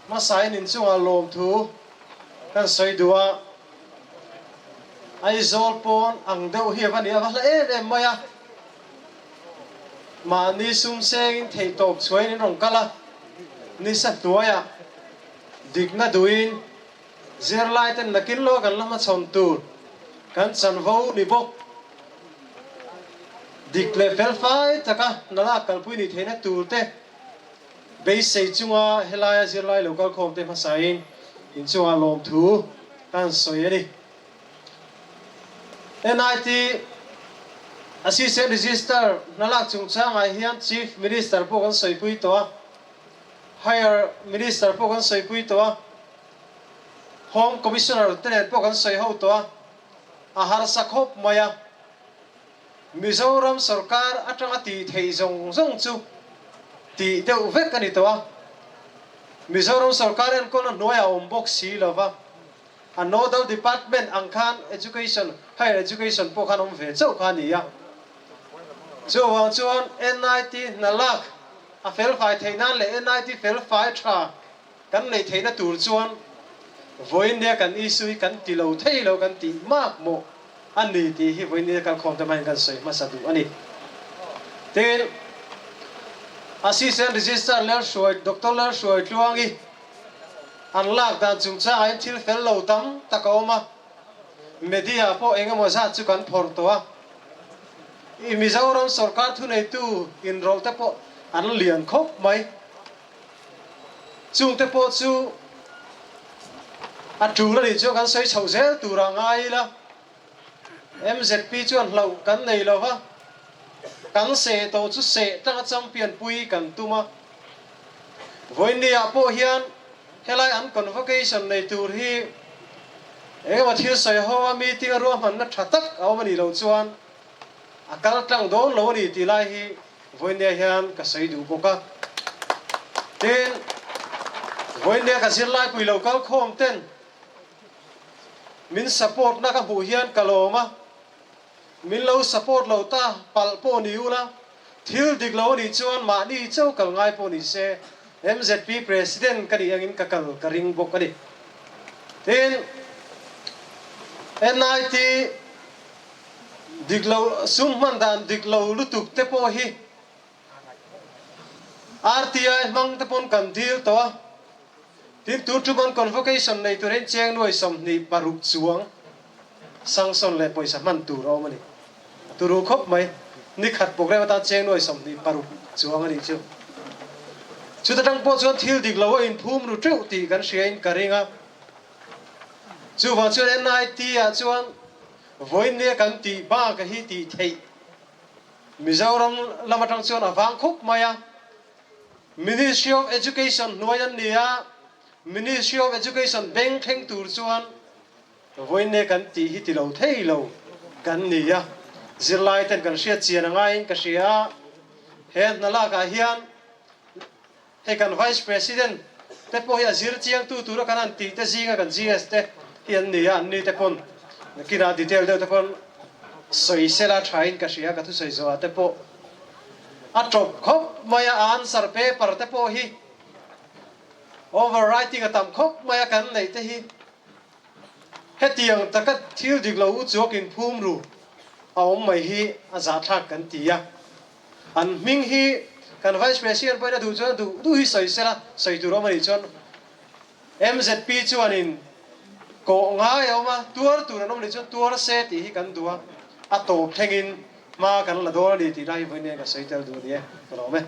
mà sai nín chung lom thu kan soi dua ai zol pon ang deuh hi vani avla em maya mà ni sum seng thei tok chuai ni rong kala ni sa tuaya digna duin zirlai ten nakin lo kan lama chon tur kan chan vo ni bok dik level 5 taka nala kalpui ni theina tur te be sei chunga helaya zirlai local khom te masain in chunga lom thu kan soi ani NIT Assistant Register nalak chung changa hian Chief Minister po kan soi pui to Higher Minister po kan soi pui to Home Commissioner tenet po kan soi ho to ahar sakhop maya Mizoram sarkar atanga ti thei zong chu ti deuh vek ani to Mizoram sarkar en kon noya ombok si lova a nodal department angkhan education higher education po kan ve chau khani ya chuan NIT nalak a fel fai theina le NIT fel fai tha kan nei theina tur chuan voinia kan isui kan ti lo thei lo kan ti mak mo ani ti hi voinia kan khom ta mai kan soi masadu ani ten assistant register ler shoi doctor ler shoi tluangi an lak dan chung cha ai thil fel lo tam takoma media po engemaw za chu kan phor to a Mizoram sarkar thu nei tu in rol te po an lian khop mai chung te po chu a tu la ni chu kan soi chho zel tu ra ngai la MZP chu an hlo kan nei lo ha kan se to chu se ta champion pui kan tuma voinia po hian helai an convocation nei tur hi wa thil soi ho meeting ro man na thatak aw mani lo chuan akal tang don lo ni ti lai hi voinia hian ka sei du boka ten voinia ka zir lai pui lo kal khom ten min support na ka hu hian kaloma min lo support lo ta pal po ni ula thil dik lo ni chuan ma ni chau kal ngai po ni se MZP president kani angin kakal karing bok kani ten NIT diglo summan dan diglo lutuk te po hi RTI mang te pon kan dil to tin tu tuban convocation nei turen cheng noi som ni paruk chuang sangson le poisa man tu ro mani turu khop mai ni khat pokre ta cheng noi som ni paruk chuang ani chu chu ta dang po chuan thil diglo in phum ru treu ti kan hriain karinga chu wa chu NIT a chuan voinia kan ti ba ka hi ti thei Mizoram lamatang chuan awang khop maya Ministry of Education nuayan nia Ministry of Education bank theng tur chuan voinia kan ti hi ti lo thei lo kan nia zirlai ten kan hria chian angai ka hria hen nala ka hian he kan vice president te po ya zir chiang tu ra kan an ti te zinga kan GS te hian nia ni te pon kina detail de te pon soi sela thain ka hria ka thu soi zo te po a top khop maya answer paper te po hi overwriting a tam khop maya kan nei te hi hetiang takat thil diglo u chokin phum ru aom mai hi a za thak kan tia an ming hi kan vice president pai na du chuan du hi soi sela soi tu ro mani chuan MZP chuanin ko ngai oma tuar tu na nom ni chuan tuar se ti hi kan dua a top thengin ma kan la do ni ti rai voinia ka soi tel du ni e lo me